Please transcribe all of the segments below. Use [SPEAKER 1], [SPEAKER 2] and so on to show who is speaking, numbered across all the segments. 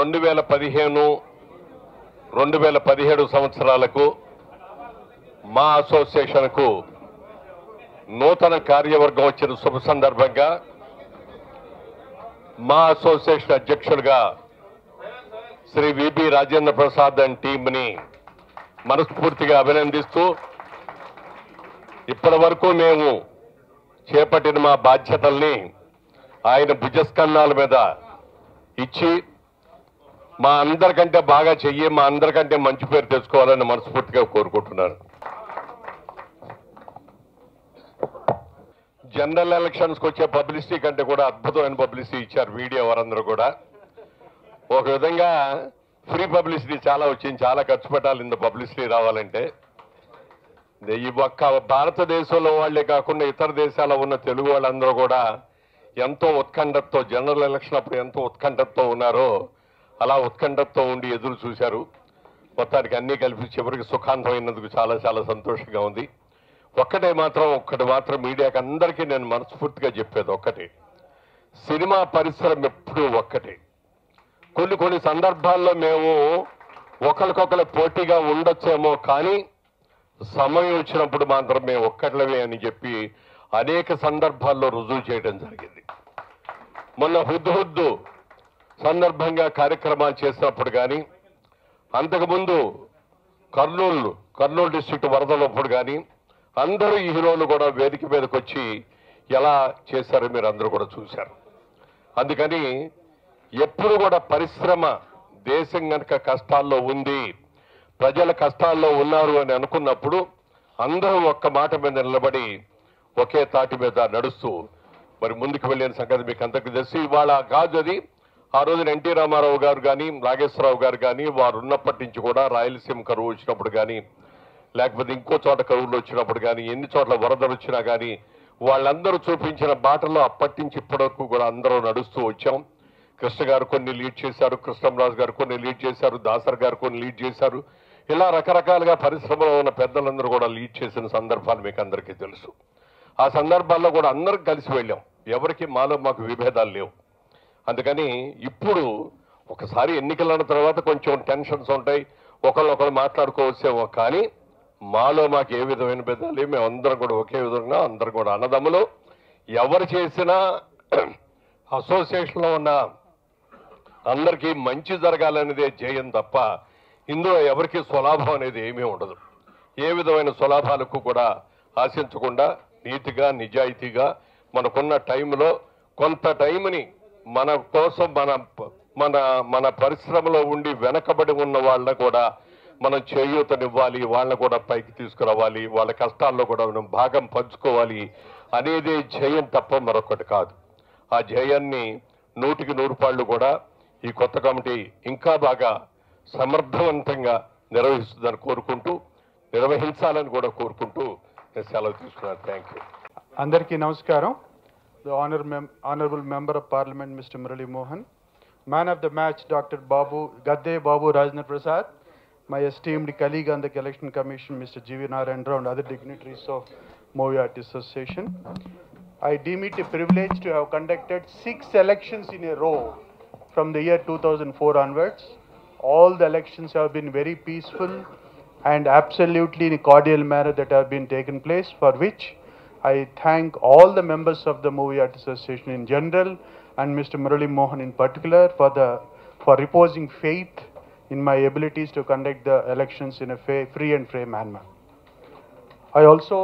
[SPEAKER 1] 2015, 2017 సంవత్సరాలకు మా అసోసియేషన్కు నూతన కార్యవర్గం వచ్చిన శుభ సందర్భంగా మా అసోసియేషన్ అధ్యక్షులుగా శ్రీ విబి రాజేంద్ర ప్రసాద్ అండ్ టీంని మనస్ఫూర్తిగా అభినందిస్తూ ఇప్పటి వరకు మేము చేపట్టిన మా బాధ్యతల్ని ఆయన భుజస్కంధాల మీద ఇచ్చి మా అందరికంటే బాగా చెయ్యి, మా అందరికంటే మంచి పేరు తెచ్చుకోవాలని మనస్ఫూర్తిగా కోరుకుంటున్నాను. జనరల్ ఎలక్షన్స్కి వచ్చే పబ్లిసిటీ కంటే కూడా అద్భుతమైన పబ్లిసిటీ ఇచ్చారు మీడియా వారందరూ కూడా. ఒక విధంగా ఫ్రీ పబ్లిసిటీ చాలా వచ్చింది, చాలా ఖర్చు పెట్టాలి ఇంత పబ్లిసిటీ రావాలంటే. ఈ ఒక్క భారతదేశంలో వాళ్లే కాకుండా ఇతర దేశాల్లో ఉన్న తెలుగు వాళ్ళందరూ కూడా ఎంతో ఉత్కంఠతో, జనరల్ ఎలక్షన్ అప్పుడు ఎంతో ఉత్కంఠతో ఉన్నారో అలా ఉత్కంఠతో ఉండి ఎదురు చూశారు. మొత్తానికి అన్నీ కలిపి చివరికి సుఖాంతమైనందుకు చాలా చాలా సంతోషంగా ఉంది. ఒక్కటి మాత్రం మీడియాకి అందరికీ నేను మనస్ఫూర్తిగా చెప్పేది ఒక్కటే, సినిమా పరిశ్రమ ఎప్పుడూ ఒక్కటే. కొన్ని సందర్భాల్లో మేము ఒకరికొకరు పోటీగా ఉండొచ్చేమో, కానీ సమయం వచ్చినప్పుడు మాత్రం మేము ఒక్కట్లవే అని చెప్పి అనేక సందర్భాల్లో రుజువు చేయడం జరిగింది. మొన్న హుద్దు సందర్భంగా కార్యక్రమాలు చేసినప్పుడు కానీ, అంతకుముందు కర్నూలు డిస్ట్రిక్ట్ వరదలప్పుడు కానీ అందరూ ఈ హీరోలు కూడా వేదిక మీదకి వచ్చి ఎలా చేశారో మీరు అందరూ కూడా చూశారు. అందుకని ఎప్పుడు కూడా పరిశ్రమ, దేశం కనుక కష్టాల్లో ఉంది, ప్రజల కష్టాల్లో ఉన్నారు అని అనుకున్నప్పుడు అందరూ ఒక్క మాట మీద నిలబడి ఒకే తాటి మీద నడుస్తూ మరి ముందుకు వెళ్ళిన సంగతి మీకు అందరికీ తెలిసి, ఇవాళ కాదు అది, ఆ రోజున ఎన్టీ రామారావు గారు కానీ, నాగేశ్వరరావు గారు కానీ వారు ఉన్నప్పటి నుంచి కూడా రాయలసీమ కరువు వచ్చినప్పుడు కానీ, లేకపోతే ఇంకో చోట కరువులు వచ్చినప్పుడు కానీ, ఎన్ని చోట్ల వరదలు వచ్చినా కానీ వాళ్ళందరూ చూపించిన బాటలో అప్పటి నుంచి ఇప్పటి వరకు కూడా అందరూ నడుస్తూ వచ్చాం. కృష్ణ గారు కొన్ని లీడ్ చేశారు, కృష్ణంరాజు గారు కొన్ని లీడ్ చేశారు, దాసర్ గారు కొన్ని లీడ్ చేశారు. ఇలా రకరకాలుగా పరిశ్రమలో ఉన్న పెద్దలందరూ కూడా లీడ్ చేసిన సందర్భాలు మీకు అందరికీ తెలుసు. ఆ సందర్భాల్లో కూడా అందరం కలిసి వెళ్ళాం, ఎవరికి మాకు విభేదాలు లేవు. అందుకని ఇప్పుడు ఒకసారి ఎన్నికలన్న తర్వాత కొంచెం టెన్షన్స్ ఉంటాయి, ఒకళ్ళు మాట్లాడుకోవచ్చేమో, కానీ మాకు ఏ విధమైన భేదాలు, మేమందరం కూడా ఒకే విధంగా అందరం కూడా అన్నదమ్ములు. ఎవరు చేసినా అసోసియేషన్లో ఉన్న అందరికీ మంచి జరగాలనేదే ధ్యేయం తప్ప ఇందులో ఎవరికి స్వలాభం అనేది ఏమీ ఉండదు. ఏ విధమైన స్వలాభాలకు కూడా ఆశించకుండా నీతిగా, నిజాయితీగా మనకున్న టైంలో కొంత టైంని మన కోసం మన పరిశ్రమలో ఉండి వెనకబడి ఉన్న వాళ్ళని కూడా మనం చేయూతనివ్వాలి, వాళ్ళని కూడా పైకి తీసుకురావాలి, వాళ్ళ కష్టాల్లో కూడా మనం భాగం పంచుకోవాలి అనేది ధ్యేయం తప్ప మరొకటి కాదు. ఆ ధ్యేయాన్ని 100కి 100 పాళ్ళు కూడా ఈ కొత్త కమిటీ ఇంకా బాగా సమర్థవంతంగా నిర్వహించాలని కూడా కోరుకుంటూ నేను సెలవు తీసుకున్నాను. Thank you.
[SPEAKER 2] అందరికీ నమస్కారం. The honorable member of parliament Mr. Murali Mohan, man of the match Dr. Gadde Babu Rajendra Prasad, my esteemed colleague on the election commission Mr. G.V. Narayan Rao and other dignitaries of Movie Artists Association. I deem it a privilege to have conducted 6 elections in a row from the year 2004 onwards. All the elections have been very peaceful and absolutely in a cordial manner that have been taken place, for which I thank all the members of the Movie Artists Association in general and Mr. Murali Mohan in particular for reposing faith in my abilities to conduct the elections in a free and fair manner. I also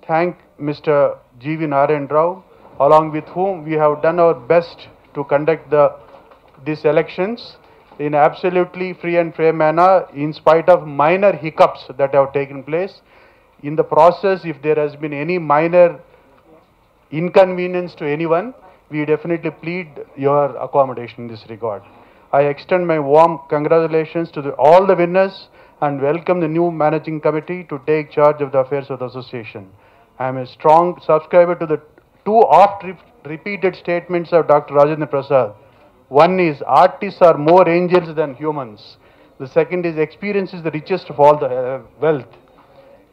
[SPEAKER 2] thank Mr. G.V. Narayan Rao, along with whom we have done our best to conduct these elections in absolutely free and fair manner, in spite of minor hiccups that have taken place. In the process, if there has been any minor inconvenience to anyone, we definitely plead your accommodation in this regard. I extend my warm congratulations to all the winners and welcome the new managing committee to take charge of the affairs of the association. I am a strong subscriber to the 2 oft-repeated statements of Dr. Rajendra Prasad. One is, artists are more angels than humans. The second is, experience is the richest of all the wealth.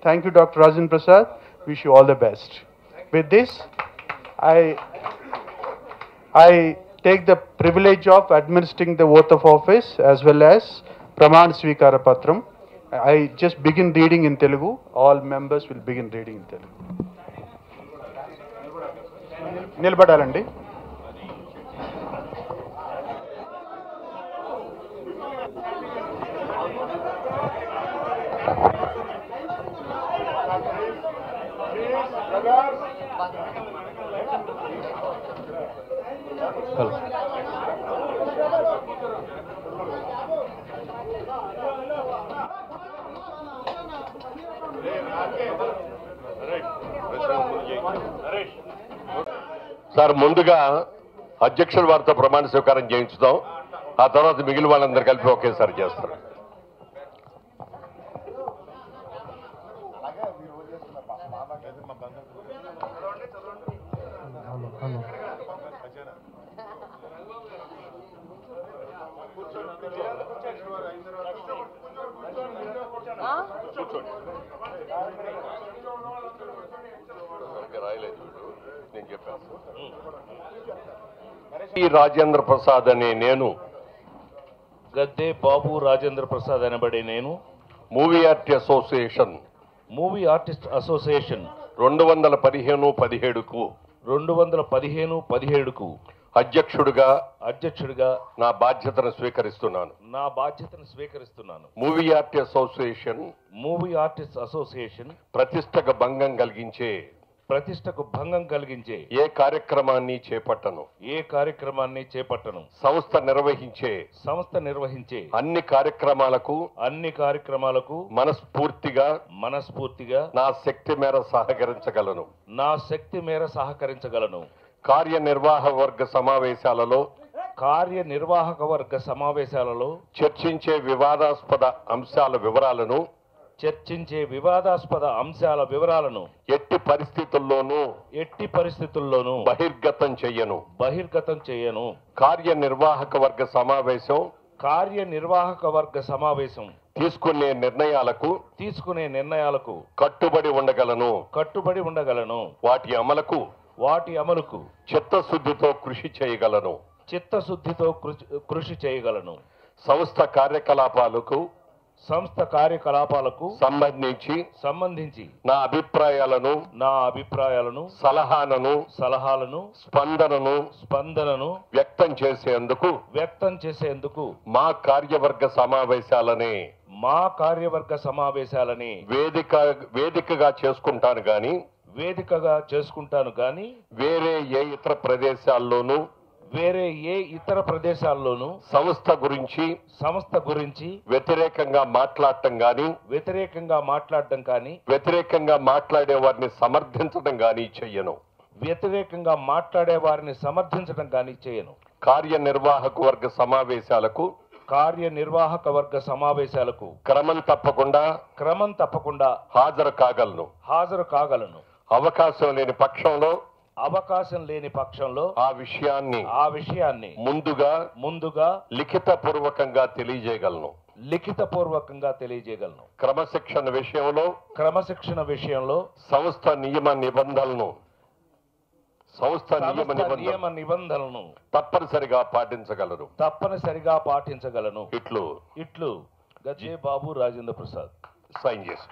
[SPEAKER 2] Thank you, Dr. Rajendra Prasad. Wish you all the best. With this, I take the privilege of administering the oath of office as well as Praman Svikara Patram. I just begin reading in Telugu. All members will begin reading in Telugu. నిలబడాలండి.
[SPEAKER 1] Sir ముందుగా అధ్యక్షుల వారితో ప్రమాణ స్వీకారం చేయించుదాం. ఆ తర్వాత మిగిలిన వాళ్ళందరూ కలిపి ఒకేసారి చేస్తారు. రాజేంద్ర ప్రసాద్ అనే నేను,
[SPEAKER 3] గద్దే బాబు రాజేంద్ర ప్రసాద్ అనబడే నేను,
[SPEAKER 1] మూవీ ఆర్టిస్ట్ అసోసియేషన్ 215-17కు
[SPEAKER 3] 215-17కు
[SPEAKER 1] అధ్యక్షుడిగా నా బాధ్యతను స్వీకరిస్తున్నాను. మూవీ ఆర్టిస్ట్ అసోసియేషన్ ప్రతిష్టకు భంగం కలిగించే ఏ కార్యక్రమాన్ని చేపట్టను. సంస్థ నిర్వహించే అన్ని కార్యక్రమాలకు మనస్ఫూర్తిగా నా శక్తి మేర సహకరించగలను. కార్యనిర్వాహక వర్గ సమావేశాలలో చర్చించే వివాదాస్పద అంశాల వివరాలను ఎట్టి పరిస్థితుల్లోనూ బహిర్గతం చెయ్యను. కార్యనిర్వాహక వర్గ సమావేశం తీసుకునే నిర్ణయాలకు కట్టుబడి ఉండగలను. వాటి అమలుకు చిత్తశుద్ధితో కృషి చేయగలను. సంస్థ కార్యకలాపాలకు సంబంధించి నా అభిప్రాయాలను సలహాలను స్పందనను వ్యక్తం చేసేందుకు మా కార్యవర్గ సమావేశాలని వేదికగా చేసుకుంటాను గాని వేరే ఏ ఇతర ప్రదేశాల్లోనూ సంస్థ గురించి వ్యతిరేకంగా మాట్లాడటం కానీ వ్యతిరేకంగా మాట్లాడే వారిని సమర్థించడం కానీ చెయ్యను. కార్యనిర్వాహక వర్గ సమావేశాలకు క్రమం తప్పకుండా హాజరు కాగలను. అవకాశం లేని పక్షంలో ఆ విషయాన్ని ముందుగా లిఖితపూర్వకంగా తెలియజేయగలను. క్రమశిక్షణ విషయంలో సంస్థ నియమ నిబంధనలను తప్పనిసరిగా పాటించగలను. ఇట్లు
[SPEAKER 3] గద్దే బాబు రాజేంద్ర ప్రసాద్.
[SPEAKER 1] సైన్ చేసి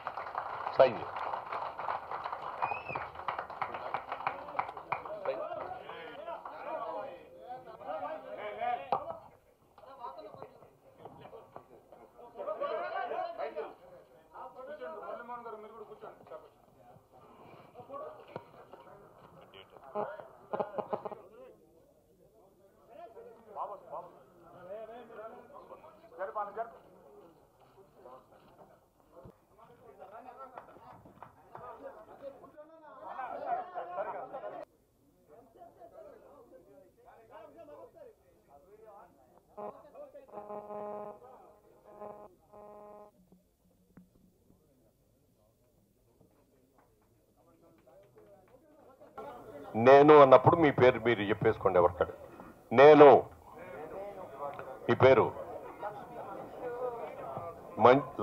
[SPEAKER 1] నేను అన్నప్పుడు మీ పేరు మీరు చెప్పేసుకోండి. ఎవరికాడు నేను, మీ పేరు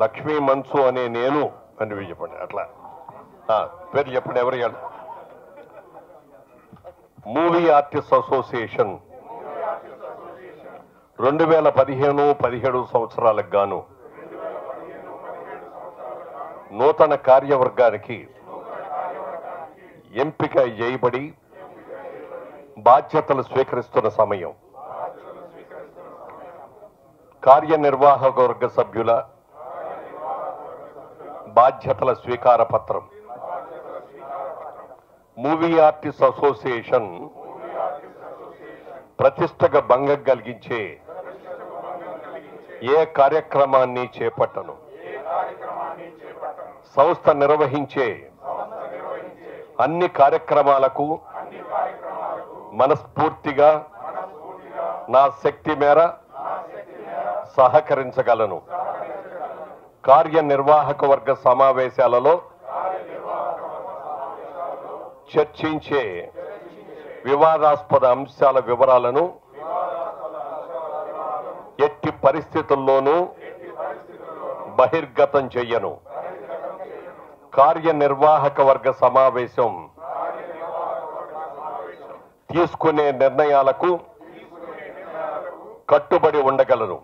[SPEAKER 1] లక్ష్మీ మన్సు అనే నేను అని చెప్పండి. అట్లా పేరు చెప్పండి. ఎవరు? మూవీ ఆర్టిస్ట్ అసోసియేషన్ 2015-17 సంవత్సరాలకు గాను నూతన కార్యవర్గానికి ఎంపిక చేయబడి బాధ్యతలు స్వీకరిస్తున్న సమయం. కార్యనిర్వాహక వర్గ సభ్యుల బాధ్యతల స్వీకార పత్రం. మూవీ ఆర్టిస్ట్ అసోసియేషన్ ప్రతిష్టగా భంగం కలిగించే ఏ కార్యక్రమాన్ని చేపట్టను. సంస్థ నిర్వహించే అన్ని కార్యక్రమాలకు మనస్ఫూర్తిగా నా శక్తి మేర సహకరించగలను. కార్యనిర్వాహక వర్గ సమావేశాలలో చర్చించే వివాదాస్పద అంశాల వివరాలను ఎట్టి పరిస్థితుల్లోనూ బహిర్గతం చెయ్యను. కార్యనిర్వాహక వర్గ సమావేశం తీసుకునే నిర్ణయాలకు కట్టుబడి ఉండగలను.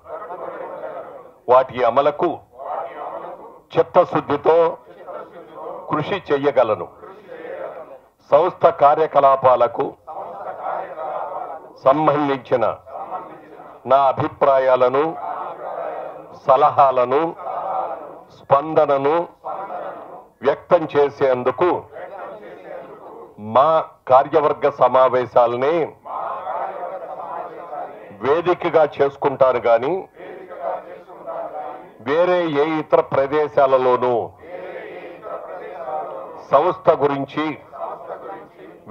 [SPEAKER 1] వాటి అమలుకు చిత్తశుద్ధితో కృషి చెయ్యగలను. సంస్థ కార్యకలాపాలకు సంబంధించిన నా అభిప్రాయాలను, సలహాలను, స్పందనను వ్యక్తం చేసేందుకు మా కార్యవర్గ సమావేశాలని వేదికగా చేసుకుంటాను గాని వేరే ఏ ఇతర ప్రదేశాలలోనూ సంస్థ గురించి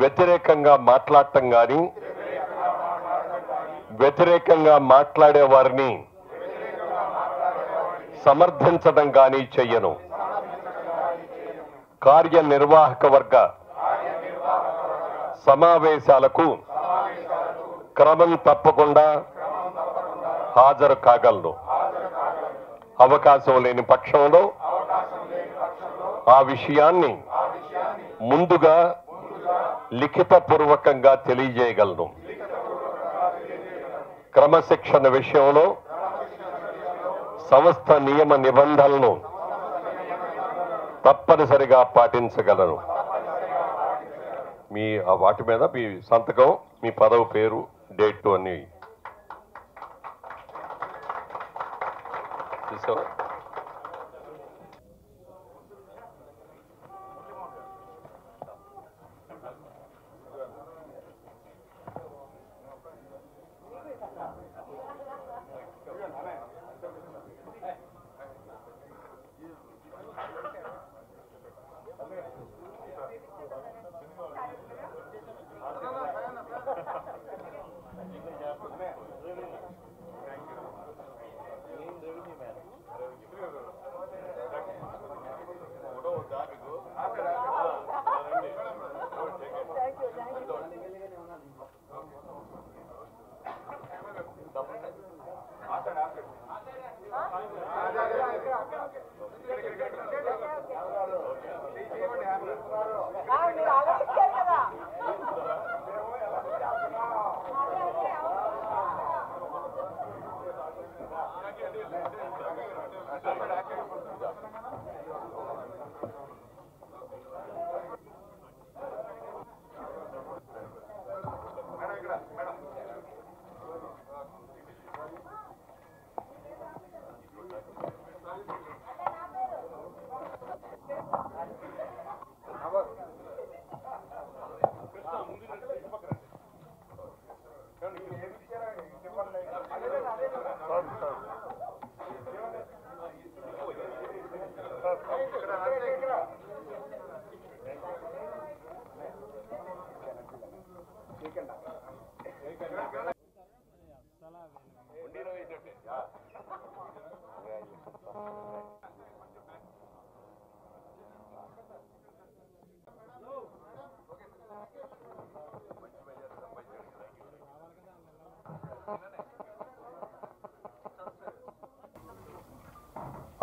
[SPEAKER 1] వ్యతిరేకంగా మాట్లాడటం గాని, వ్యతిరేకంగా మాట్లాడే వారిని సమర్థించడం గాని చెయ్యను. కార్యనిర్వాహక వర్గ సమావేశాలకు క్రమం తప్పకుండా హాజరు కాగలను. అవకాశం లేని పక్షంలో ఆ విషయాన్ని ముందుగా లిఖితపూర్వకంగా తెలియజేయగలను. క్రమశిక్షణ విషయంలో సంస్థ నియమ నిబంధనలను తప్పనిసరిగా పాటించగలను. మీ వాటి మీద మీ సంతకం, మీ పదవి పేరు, డేట్ అన్ని తీసుకో.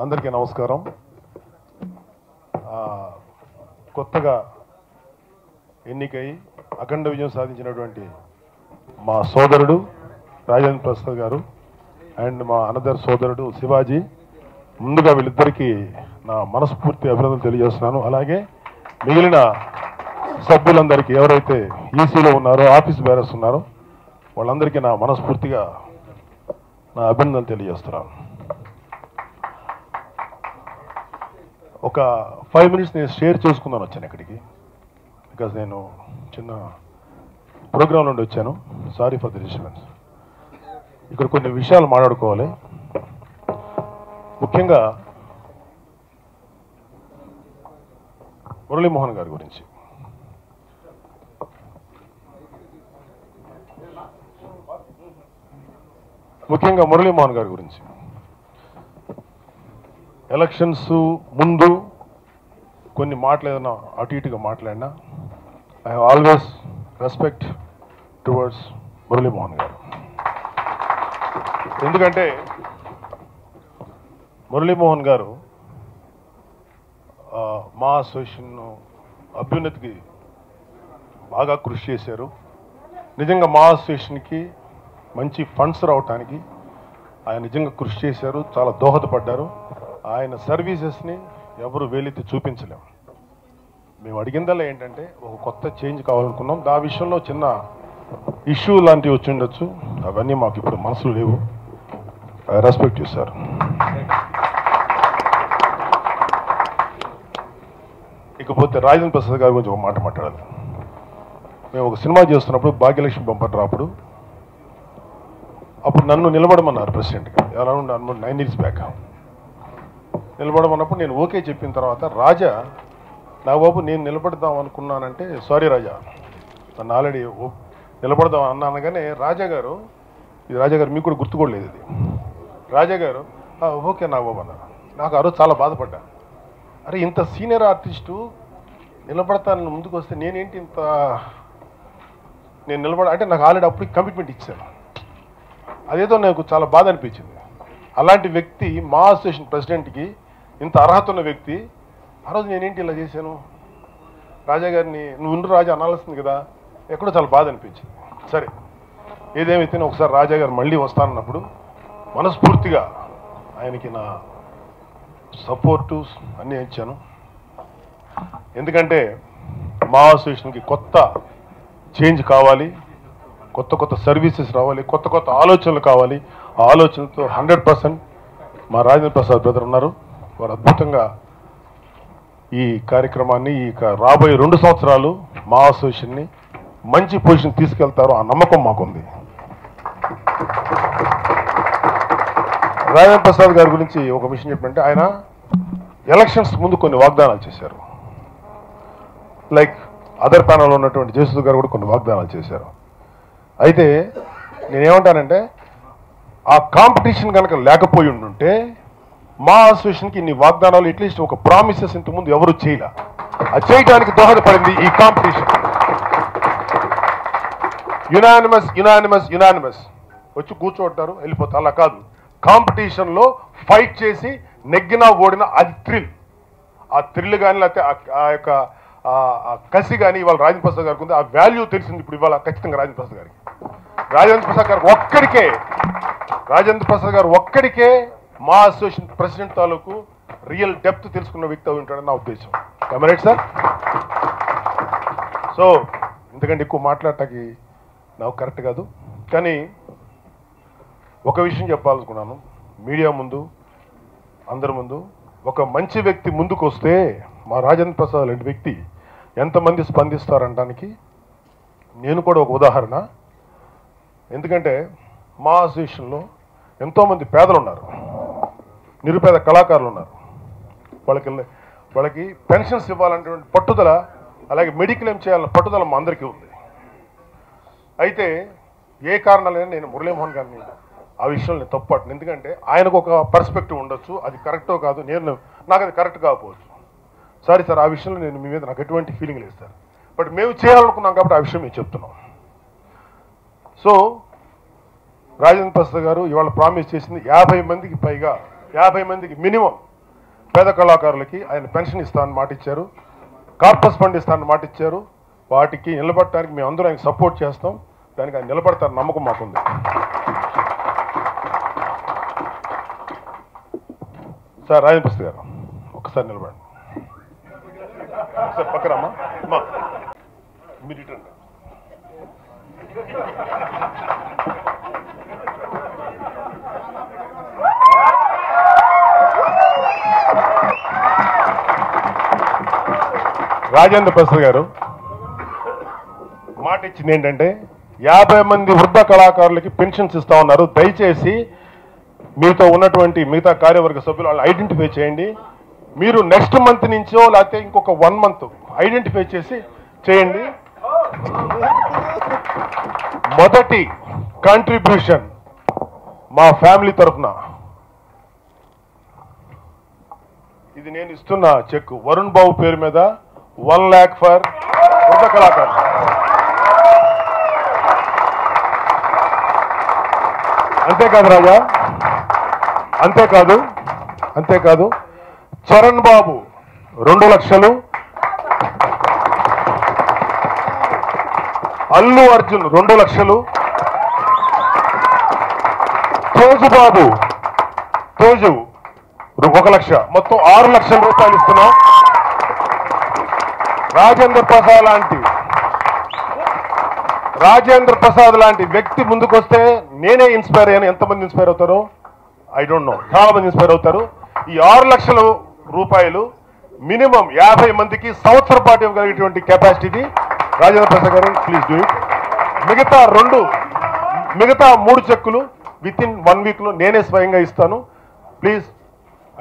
[SPEAKER 4] అందరికీ నమస్కారం. కొత్తగా ఎన్నికై అఖండ విజయం సాధించినటువంటి మా సోదరుడు రాజేంద్ర ప్రసాద్ గారు అండ్ మా అనదర్ సోదరుడు శివాజీ. ముందుగా వీళ్ళిద్దరికీ నా మనస్ఫూర్తి అభినందనలు తెలియజేస్తున్నాను. అలాగే మిగిలిన సభ్యులందరికీ ఎవరైతే ఈసీలో ఉన్నారో, ఆఫీస్ బేరర్స్ ఉన్నారో వాళ్ళందరికీ నా మనస్ఫూర్తిగా నా అభినందనలు తెలియజేస్తున్నాను. ఒక 5 minutes నేను షేర్ చేసుకుందాను వచ్చాను ఇక్కడికి. బికాజ్ నేను చిన్న ప్రోగ్రాం నుండి వచ్చాను. Sorry for the disturbance. ఇక్కడ కొన్ని విషయాలు మాట్లాడుకోవాలి. ముఖ్యంగా మురళీమోహన్ గారి గురించి. ఎలక్షన్స్ ముందు కొన్ని మాటలు ఏదైనా అటు ఇటుగా మాట్లాడినా I have always respect towards Muralimohan గారు. ఎందుకంటే మురళీమోహన్ గారు మా అసోసియేషన్ అభ్యున్నతికి బాగా కృషి చేశారు. నిజంగా మా అసోసియేషన్కి మంచి ఫండ్స్ రావటానికి ఆయన నిజంగా కృషి చేశారు, చాలా దోహదపడ్డారు. ఆయన సర్వీసెస్ని ఎవరు వేలెత్తి చూపించలేము. మేము అడిగిందల్లా ఏంటంటే ఒక కొత్త చేంజ్ కావాలనుకున్నాం. ఆ విషయంలో చిన్న ఇష్యూ లాంటివి వచ్చి ఉండొచ్చు, అవన్నీ మాకు ఇప్పుడు మనసులో లేవు. I respect you sir. ఇకపోతే రాజేంద్ర ప్రసాద్ గారి గురించి ఒక మాట మాట్లాడాలి. మేము ఒక సినిమా చేస్తున్నప్పుడు భాగ్యలక్ష్మి బంపర్ రాప్పుడు అప్పుడు నన్ను నిలబడమన్నారు ప్రెసిడెంట్గా. అరౌండ్ 9 years బ్యాక్ నిలబడమన్నప్పుడు నేను ఓకే చెప్పిన తర్వాత రాజా, నా బాబు నేను నిలబడదాం అనుకున్నానంటే, సారీ రాజా, నన్ను ఆల్రెడీ నిలబడదాం అన్నాను. కానీ రాజా గారు మీకు కూడా గుర్తుకోలేదు ఇది. రాజా గారు ఓకే నా బాబు అన్నారు. నాకు ఆ రోజు చాలా బాధపడ్డా. అరే ఇంత సీనియర్ ఆర్టిస్టు నిలబడతాను ముందుకు వస్తే నేనేంటి ఇంత నేను అంటే నాకు ఆల్రెడీ అప్పుడు కమిట్మెంట్ ఇచ్చాను. అదేదో నాకు చాలా బాధ అనిపించింది. అలాంటి వ్యక్తి మా అసోసియేషన్ ప్రెసిడెంట్కి ఇంత అర్హత ఉన్న వ్యక్తి ఆ రోజు నేనేంటి ఇలా చేశాను. రాజా గారిని నువ్వు ఉండు రాజా అనాల్సింది కదా, ఎక్కడో చాలా బాధ అనిపించింది. సరే ఏదేమైతేనే ఒకసారి రాజా గారు మళ్ళీ వస్తానన్నప్పుడు మనస్ఫూర్తిగా ఆయనకి నా సపోర్టు అన్నీ ఇచ్చాను. ఎందుకంటే మా అసోసియేషన్కి కొత్త చేంజ్ కావాలి, కొత్త సర్వీసెస్ రావాలి, కొత్త ఆలోచనలు కావాలి. ఆ ఆలోచనలతో 100% మా రాజేంద్ర ప్రసాద్ బ్రదర్ ఉన్నారు. వారు అద్భుతంగా ఈ కార్యక్రమాన్ని రాబోయే 2 సంవత్సరాలు మా అసోసియేషన్ని మంచి పొజిషన్ తీసుకెళ్తారు. ఆ నమ్మకం మాకుంది. రాజేంద్ర ప్రసాద్ గారి గురించి ఒక విషయం చెప్పంటే, ఆయన ఎలక్షన్స్ ముందు కొన్ని వాగ్దానాలు చేశారు. లైక్ అదర్ ప్యానల్లో ఉన్నటువంటి జయసుధ గారు కూడా కొన్ని వాగ్దానాలు చేశారు. అయితే నేనేమంటానంటే ఆ కాంపిటీషన్ కనుక లేకపోయి ఉండుంటే మా అసోసియేషన్కి ఇన్ని వాగ్దానాలు అట్లీస్ట్ ఒక ప్రామిసెస్ ఇంతకుముందు ఎవరు చేయలే. అది చేయడానికి దోహదపడింది ఈ కాంపిటీషన్. యునానిమస్ వచ్చి కూర్చోంటారు వెళ్ళిపోతారు. అలా కాదు, కాంపిటీషన్లో ఫైట్ చేసి నెగ్గినా ఓడినా అది థ్రిల్. ఆ థ్రిల్ కానీ లేకపోతే ఆ యొక్క కసి కానీ ఇవాళ రాజేంద్ర ప్రసాద్ గారికి ఉంది. ఆ వాల్యూ తెలిసింది ఇప్పుడు ఇవాళ ఖచ్చితంగా రాజేంద్ర ప్రసాద్ గారికి. రాజేంద్ర ప్రసాద్ గారు ఒక్కడికే మా అసోసియేషన్ ప్రెసిడెంట్ తాలూకు రియల్ డెప్త్ తెలుసుకున్న వ్యక్తి అవి ఉంటాడని నా ఉద్దేశం. కమరేట్ సార్. సో ఎందుకంటే ఎక్కువ మాట్లాడటానికి నాకు కరెక్ట్ కాదు. కానీ ఒక విషయం చెప్పాలనుకున్నాను మీడియా ముందు, అందరి ముందు. ఒక మంచి వ్యక్తి ముందుకు వస్తే మా రాజేంద్ర ప్రసాద్ లాంటి వ్యక్తి ఎంతమంది స్పందిస్తారనడానికి నేను కూడా ఒక ఉదాహరణ. ఎందుకంటే మా అసోసియేషన్లో ఎంతోమంది పేదలు ఉన్నారు, నిరుపేద కళాకారులు ఉన్నారు. వాళ్ళకి పెన్షన్స్ ఇవ్వాలనేటువంటి పట్టుదల, అలాగే మెడిక్లెయిమ్ ఏం చేయాలన్న పట్టుదల మా అందరికీ ఉంది. అయితే ఏ కారణాలైనా నేను మురళీమోహన్ గారిని ఆ విషయంలో నేను తప్పుపట్టను. ఎందుకంటే ఆయనకు ఒక పర్స్పెక్టివ్ ఉండొచ్చు, అది కరెక్టో కాదు, నాకు అది కరెక్ట్ కాకపోవచ్చు. సారీ సార్, ఆ విషయంలో నేను మీ మీద నాకు ఎటువంటి ఫీలింగ్ లేదు సార్. బట్ మేము చేయాలనుకున్నాం కాబట్టి ఆ విషయం మేము చెప్తున్నాం. సో రాజేంద్ర ప్రసాద్ గారు ఇవాళ ప్రామిస్ చేసింది 50 మందికి పైగా, 50 మందికి మినిమం పేద కళాకారులకి ఆయన పెన్షన్ ఇస్తానని మాట ఇచ్చారు, కార్పస్ ఫండ్ ఇస్తానని మాట ఇచ్చారు. వాటికి నిలబడటానికి మేము అందరూ ఆయనకు సపోర్ట్ చేస్తాం. దానికి ఆయన నిలబడతారు నమ్మకం మాకుంది. సార్ రాజేంద్ర ప్రసాద్ గారు ఒక్కసారి నిలబడండి. ఒకసారి పక్కనమ్మా అమ్మా మీరు రిటర్న్. రాజేంద్ర ప్రసాద్ గారు మాట ఇచ్చింది ఏంటంటే 50 మంది వృద్ధ కళాకారులకి పెన్షన్స్ ఇస్తా ఉన్నారు. దయచేసి మీతో ఉన్నటువంటి మిగతా కార్యవర్గ సభ్యులు వాళ్ళు ఐడెంటిఫై చేయండి. మీరు నెక్స్ట్ మంత్ నుంచో లేకపోతే ఇంకొక 1 మంత్ ఐడెంటిఫై చేసి చేయండి. మొదటి కాంట్రిబ్యూషన్ మా ఫ్యామిలీ తరఫున ఇది నేను ఇస్తున్న చెక్ వరుణ్ బాబు పేరు మీద 1 lakh ఫర్ వృద్ధ కళాకారులు. అంతేకాదు రాజా, అంతేకాదు చరణ్ బాబు 2 లక్షలు, అల్లు అర్జున్ 2 లక్షలు, తోజు 1 లక్ష, మొత్తం 6 లక్షల రూపాయలు ఇస్తున్నాం. రాజేంద్ర ప్రసాద్ లాంటి వ్యక్తి ముందుకొస్తే నేనే ఇన్స్పైర్ అయ్యాను. ఎంతమంది ఇన్స్పైర్ అవుతారో ఐ డోంట్ నో, చాలా మంది ఇన్స్పైర్ అవుతారు. ఈ 6 లక్షల రూపాయలు మినిమం 50 మందికి సంవత్సర పాటు ఇవ్వగలిగేటువంటి కెపాసిటీ రాజేంద్ర ప్రసాద్ గారు, ప్లీజ్ డూ ఇట్. మిగతా 3 చెక్కులు విత్ ఇన్ 1 వీక్ లో నేనే స్వయంగా ఇస్తాను. ప్లీజ్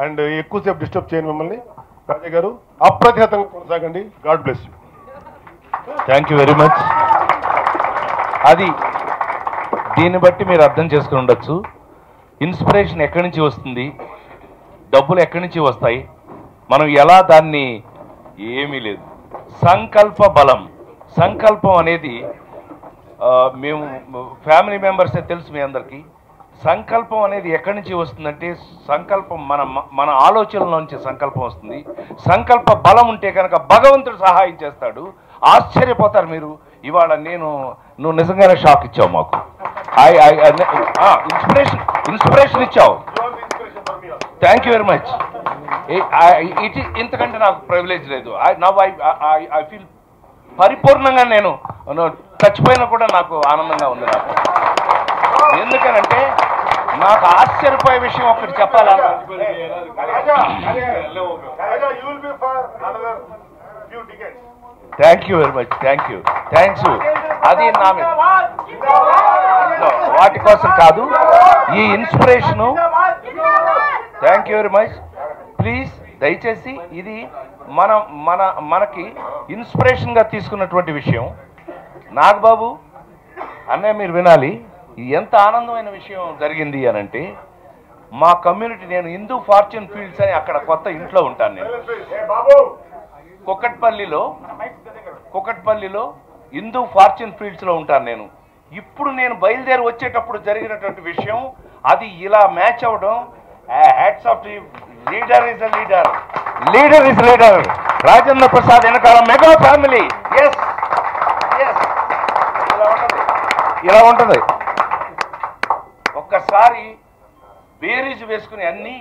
[SPEAKER 4] అండ్ ఎక్కువసేపు డిస్టర్బ్ చేయను మిమ్మల్ని. రాజా గారు అప్రతిహతంగా కొనసాగండి. God bless you.
[SPEAKER 3] Thank you very much. అది దీన్ని బట్టి మీరు అర్థం చేసుకుని ఉండొచ్చు, ఇన్స్పిరేషన్ ఎక్కడి నుంచి వస్తుంది, డబ్బులు ఎక్కడి నుంచి వస్తాయి, మనం ఎలా దాన్ని, ఏమీ లేదు. సంకల్ప బలం, సంకల్పం అనేది మేము ఫ్యామిలీ మెంబర్సే తెలుసు మీ అందరికీ. సంకల్పం అనేది ఎక్కడి నుంచి వస్తుందంటే సంకల్పం మన ఆలోచనలోంచి సంకల్పం వస్తుంది. సంకల్ప బలం ఉంటే కనుక భగవంతుడు సహాయం చేస్తాడు. ఆశ్చర్యపోతారు మీరు. ఇవాళ నువ్వు నిజంగానే షాక్ ఇచ్చావు మాకు. ఇన్స్పిరేషన్ ఇచ్చావు. Thank you very much. ఇంతకంటే నాకు ప్రివిలేజ్ లేదు. ఐ ఫీల్ పరిపూర్ణంగా నేను చచ్చిపోయినా కూడా నాకు ఆనందంగా ఉంది. నాకు ఎందుకనంటే నాకు ఆశ్చర్యపోయే విషయం ఒకటి చెప్పాలన్నా, thank you very much, thanks. అది నా మీద వాటి కోసం కాదు, ఈ inspiration. Thank you very much. Please దయచేసి ఇది మనకి ఇన్స్పిరేషన్గా తీసుకున్నటువంటి విషయం. నాగబాబు అన్నయ్య మీరు వినాలి, ఎంత ఆనందమైన విషయం జరిగింది అనంటే మా కమ్యూనిటీ, నేను హిందూ ఫార్చ్యూన్ ఫీల్డ్స్ అని అక్కడ కొత్త ఇంట్లో ఉంటాను. నేను కుకట్పల్లిలో హిందూ ఫార్చ్యూన్ ఫీల్డ్స్లో ఉంటాను నేను. ఇప్పుడు నేను బయలుదేరి వచ్చేటప్పుడు జరిగినటువంటి విషయం అది ఇలా మ్యాచ్ అవ్వడం. Hats off leader is leader. Rajendra Prasad వెనకాల మెగా ఫ్యామిలీ. ఎస్ ఇలా ఉంటుంది. ఒక్కసారి బేరీజు వేసుకుని అన్ని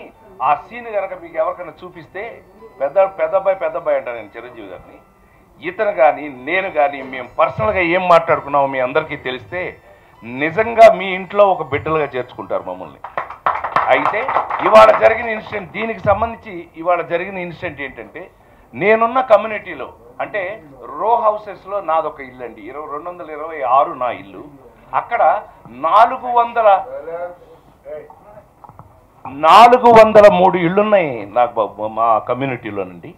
[SPEAKER 3] ఆ సీన్ కనుక మీకు ఎవరికైనా చూపిస్తే, పెద్దబ్బాయి అంటాను నేను చిరంజీవి గారిని, ఇతను కానీ నేను కానీ మేము పర్సనల్గా ఏం మాట్లాడుకున్నామో మీ అందరికీ తెలిస్తే నిజంగా మీ ఇంట్లో ఒక బిడ్డలుగా చేర్చుకుంటారు మమ్మల్ని. అయితే ఇవాళ జరిగిన ఇన్సిడెంట్, దీనికి సంబంధించి ఇవాళ జరిగిన ఇన్సిడెంట్ ఏంటంటే, నేనున్న కమ్యూనిటీలో అంటే రో హౌసెస్లో నాదొక ఇల్లు అండి, 226 నా ఇల్లు. అక్కడ 403 ఇళ్ళున్నాయి నాకు మా కమ్యూనిటీలోనండి.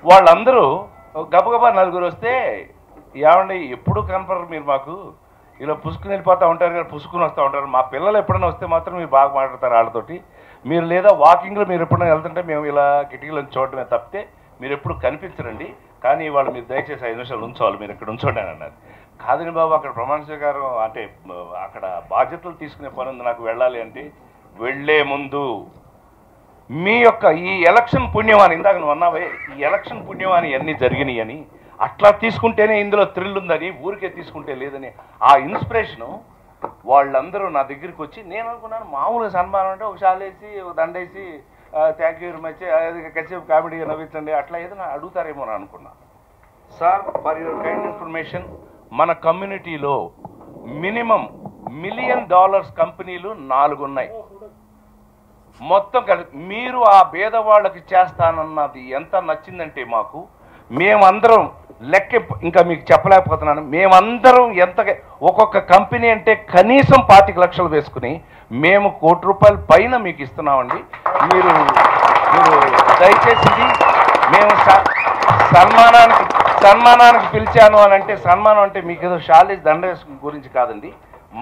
[SPEAKER 3] వాళ్ళందరూ గబగబా నలుగురు వస్తే, ఏమండి ఎప్పుడు కనపడరు మీరు, మాకు ఇలా పుసుకుని వెళ్ళిపోతూ ఉంటారు కానీ పుసుకుని వస్తూ ఉంటారు. మా పిల్లలు ఎప్పుడైనా వస్తే మాత్రం మీరు బాగా మాట్లాడతారు వాళ్ళతోటి. మీరు లేదా వాకింగ్లో మీరు ఎప్పుడైనా వెళ్తుంటే మేము ఇలా కిటికీలను చూడటమే తప్పితే మీరు ఎప్పుడు కనిపించరండి. కానీ వాళ్ళు మీరు దయచేసి 5 నిమిషాలు ఉంచవాలి, మీరు ఇక్కడ ఉంచండి అని అన్నారు. కాదని బాబు అక్కడ ప్రమాణ స్వీకారం అంటే అక్కడ బాధ్యతలు తీసుకునే పని ఉంది, నాకు వెళ్ళాలి అంటే, వెళ్లే ముందు మీ యొక్క ఈ ఎలక్షన్ పుణ్యమాని, ఇందాక నువ్వు అన్నావే ఈ ఎలక్షన్ పుణ్యమాని అన్నీ జరిగినాయి అని, అట్లా తీసుకుంటేనే ఇందులో థ్రిల్ ఉందని, ఊరికే తీసుకుంటే లేదని ఆ ఇన్స్పిరేషను వాళ్ళందరూ నా దగ్గరికి వచ్చి, నేను అనుకున్నాను మామూలుగా సన్మానం అంటే ఒక షాలేసి ఒక దండేసి థ్యాంక్ యూ వెరీ మచ్, కాసేపు కామెడీగా నవ్వించండి అట్లా ఏదైనా అడుగుతారేమో అని అనుకున్నా. Sir, for your kind information, మన కమ్యూనిటీలో మినిమం $1 మిలియన్ కంపెనీలు 4 ఉన్నాయి. మొత్తం కలిసి మీరు ఆ పేదవాళ్ళకి చేస్తానన్నది ఎంత నచ్చిందంటే మాకు, మేమందరం లెక్క ఇంకా మీకు చెప్పలేకపోతున్నాను. మేమందరం ఎంత ఒక్కొక్క కంపెనీ అంటే కనీసం 25 లక్షలు వేసుకుని మేము ₹1 కోటి పైన మీకు ఇస్తున్నామండి. మీరు దయచేసి ఇది మేము సన్మానానికి పిలిచాను అని అంటే, సన్మానం అంటే మీకు ఏదో షాలేజ్ దండేస్ గురించి కాదండి.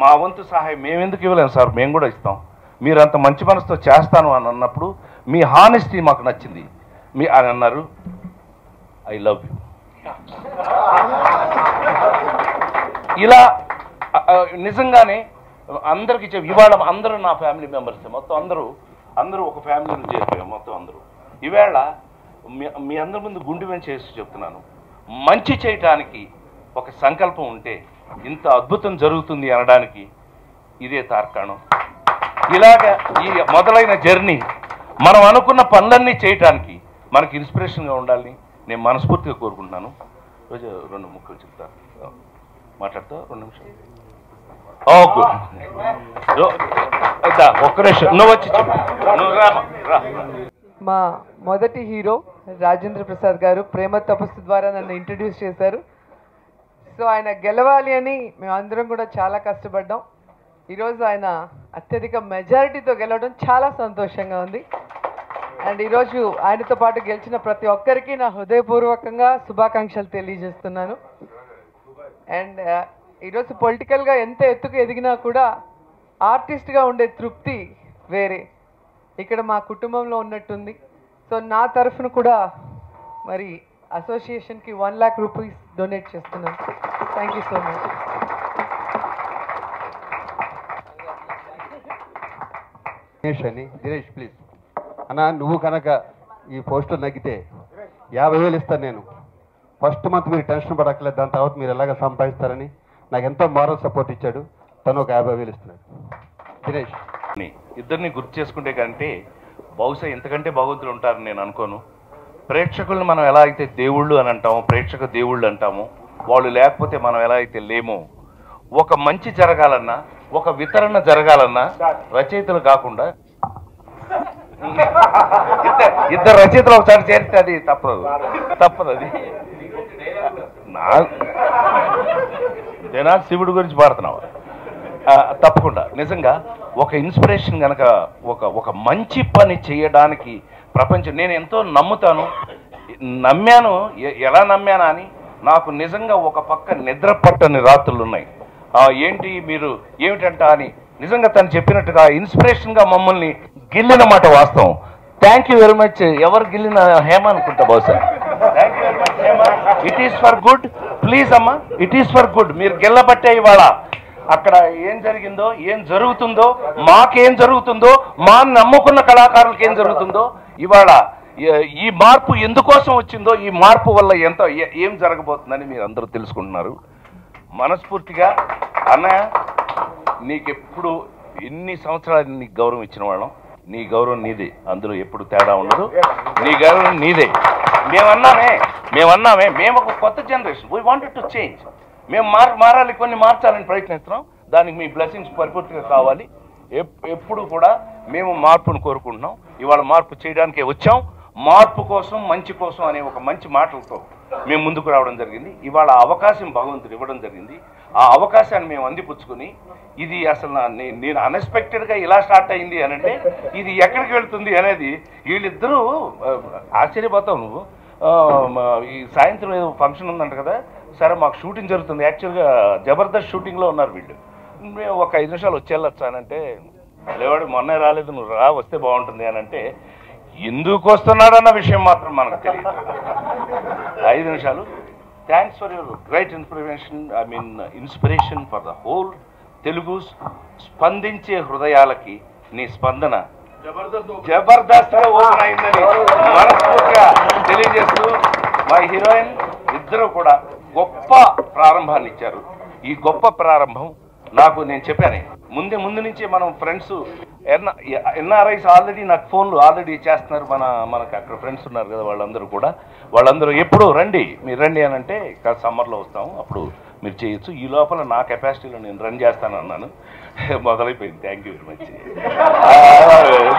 [SPEAKER 3] మా వంతు సహాయం మేము ఎందుకు ఇవ్వలేము సార్, మేము కూడా ఇస్తాం. మీరు అంత మంచి మనసుతో చేస్తాను అని అన్నప్పుడు మీ హానెస్టీ మాకు నచ్చింది. అని అన్నారు, ఐ లవ్ యూ. ఇలా నిజంగానే అందరికీ ఇవాళ అందరూ నా ఫ్యామిలీ మెంబర్స్, మొత్తం అందరూ ఒక ఫ్యామిలీని చేరిపోయాం మొత్తం అందరూ. ఈవేళ మీ అందరి ముందు గుండె మీద చేసి చెప్తున్నాను, మంచి చేయటానికి ఒక సంకల్పం ఉంటే ఇంత అద్భుతం జరుగుతుంది అనడానికి ఇదే తార్కాణం. ఇలాగ ఈ మొదలైన జర్నీ మనం అనుకున్న పనులన్నీ చేయటానికి మనకి ఇన్స్పిరేషన్గా ఉండాలని నేను మనస్ఫూర్తిగా కోరుకుంటున్నాను. రోజు 2 ముక్కలు చెప్తాను, మాట్లాడతా 2 నిమిషాలు. ఓకే, ఒక్క నిమిషం, నువ్వు వచ్చి నువ్వు రా.
[SPEAKER 5] మా మొదటి హీరో రాజేంద్ర ప్రసాద్ గారు ప్రేమ తపస్సు ద్వారా నన్ను ఇంట్రడ్యూస్ చేశారు. సో ఆయన గెలవాలి అని మేమందరం కూడా చాలా కష్టపడ్డాం. ఈరోజు ఆయన అత్యధిక మెజారిటీతో గెలవడం చాలా సంతోషంగా ఉంది. అండ్ ఈరోజు ఆయనతో పాటు గెలిచిన ప్రతి ఒక్కరికి నా హృదయపూర్వకంగా శుభాకాంక్షలు తెలియజేస్తున్నాను. అండ్ ఈరోజు పొలిటికల్గా ఎంత ఎత్తుకు ఎదిగినా కూడా ఆర్టిస్ట్గా ఉండే తృప్తి వేరే ఇక్కడ మా కుటుంబంలో ఉన్నట్టుంది. సో నా తరఫున కూడా మరి అసోసియేషన్కి 1 lakh rupees డొనేట్ చేస్తున్నాను. Thank you so much.
[SPEAKER 6] Dinesh please అన్న, నువ్వు కనుక ఈ పోస్టులు నగ్గితే 50,000 ఇస్తాను నేను. ఫస్ట్ మంత్ మీరు టెన్షన్ పడక్కలేదు, దాని తర్వాత మీరు ఎలాగ సంపాదిస్తారని నాకు ఎంతో మారల్ సపోర్ట్ ఇచ్చాడు. తను ఒక 50,000 ఇస్తున్నాడు. దినేష్
[SPEAKER 3] ఇద్దరిని గుర్తు చేసుకుంటే కంటే బహుశా ఎంతకంటే భగవంతులు ఉంటారని నేను అనుకోను. ప్రేక్షకులను మనం ఎలా అయితే దేవుళ్ళు అని అంటామో, ప్రేక్షక దేవుళ్ళు అంటామో, వాళ్ళు లేకపోతే మనం ఎలా అయితే లేమో, ఒక మంచి జరగాలన్నా, ఒక వితరణ జరగాలన్నా రచయితలు కాకుండా ఇద్దరు రచయితలు ఒకసారి చేరితే అది తప్పదు. అది నా శివుడి గురించి పాడుతున్నావు తప్పకుండా. నిజంగా ఒక ఇన్స్పిరేషన్ కనుక ఒక మంచి పని చేయడానికి ప్రపంచం నేను ఎంతో నమ్మాను. ఎలా నమ్మానా అని నాకు నిజంగా ఒక పక్క నిద్ర పట్టని రాత్రులు ఉన్నాయి. ఏంటి మీరు ఏమిటంట అని నిజంగా తను చెప్పినట్టుగా ఇన్స్పిరేషన్గా మమ్మల్ని గిల్లిన మాట వాస్తవం. Thank you very much. ఎవరు గిల్లిన హేమ అనుకుంటా బహుశా. Thank you very much Hema. It is for good. Please అమ్మా, ఇట్ ఈస్ ఫర్ గుడ్. మీరు గెల్లబట్టే ఇవాళ అక్కడ ఏం జరిగిందో, ఏం జరుగుతుందో, మాకేం జరుగుతుందో, మా నమ్ముకున్న కళాకారులకు ఏం జరుగుతుందో, ఇవాళ ఈ మార్పు ఎందుకోసం వచ్చిందో, ఈ మార్పు వల్ల ఏం జరగబోతుందని మీరు అందరూ తెలుసుకుంటున్నారు. మనస్ఫూర్తిగా అన్నయ్య, నీకెప్పుడు ఎన్ని సంవత్సరాలు నీకు గౌరవం ఇచ్చిన వాళ్ళం, నీ గౌరవం నీదే, అందులో ఎప్పుడు తేడా ఉండదు. నీ గౌరవం నీదే. మేమన్నామే మేము ఒక కొత్త generation, we wanted to change. మేము మారాలి, కొన్ని మార్చాలని ప్రయత్నిస్తున్నాం. దానికి మీ బ్లెస్సింగ్స్ పరిపూర్తిగా కావాలి. ఎప్పుడు కూడా మేము మార్పును కోరుకుంటున్నాం. ఇవాళ మార్పు చేయడానికే వచ్చాం. మార్పు కోసం, మంచి కోసం అనే ఒక మంచి మాటలతో మేము ముందుకు రావడం జరిగింది. ఇవాళ అవకాశం భగవంతుడు ఇవ్వడం జరిగింది. ఆ అవకాశాన్ని మేము అందిపుచ్చుకొని, ఇది అసలు నేను అన్ఎక్స్పెక్టెడ్గా ఇలా స్టార్ట్ అయింది అని అంటే ఇది ఎక్కడికి వెళ్తుంది అనేది వీళ్ళిద్దరూ ఆశ్చర్యపోతావు నువ్వు. ఈ సాయంత్రం ఏదో ఫంక్షన్ ఉందంట కదా, సరే మాకు షూటింగ్ జరుగుతుంది. యాక్చువల్గా జబర్దస్త్ షూటింగ్లో ఉన్నారు వీళ్ళు. మేము ఒక 5 నిమిషాలు వచ్చేళ్ళొచ్చు అని అంటే, లేవాడు మొన్నే రాలేదు, నువ్వు వస్తే బాగుంటుంది అని అంటే, ఎందుకు వస్తున్నాడన్న విషయం మాత్రం మనకు తెలియదు. 5 నిమిషాలు. Thanks for your great inspiration for the whole Telugu స్పందించే హృదయాలకి నీ స్పందన జబర్దస్త్గా ఓపెన్ అయిందని మనస్ఫూర్తిగా తెలియజేస్తూ, మా హీరోయిన్ ఇద్దరు కూడా గొప్ప ప్రారంభాన్ని ఇచ్చారు. ఈ గొప్ప ప్రారంభం నాకు నేను చెప్పాను ముందు నుంచే మనం ఫ్రెండ్స్ ఎన్ఆర్ఐస్ ఆల్రెడీ నాకు ఫోన్లు ఆల్రెడీ చేస్తున్నారు. మనకు అక్కడ ఫ్రెండ్స్ ఉన్నారు కదా, వాళ్ళందరూ ఎప్పుడు రండి, మీరు రండి అని అంటే సమ్మర్లో వస్తాము, అప్పుడు మీరు చేయొచ్చు. ఈ లోపల నా కెపాసిటీలో నేను రన్ చేస్తాను అన్నాను. మొదలైపోయింది. Thank you very much,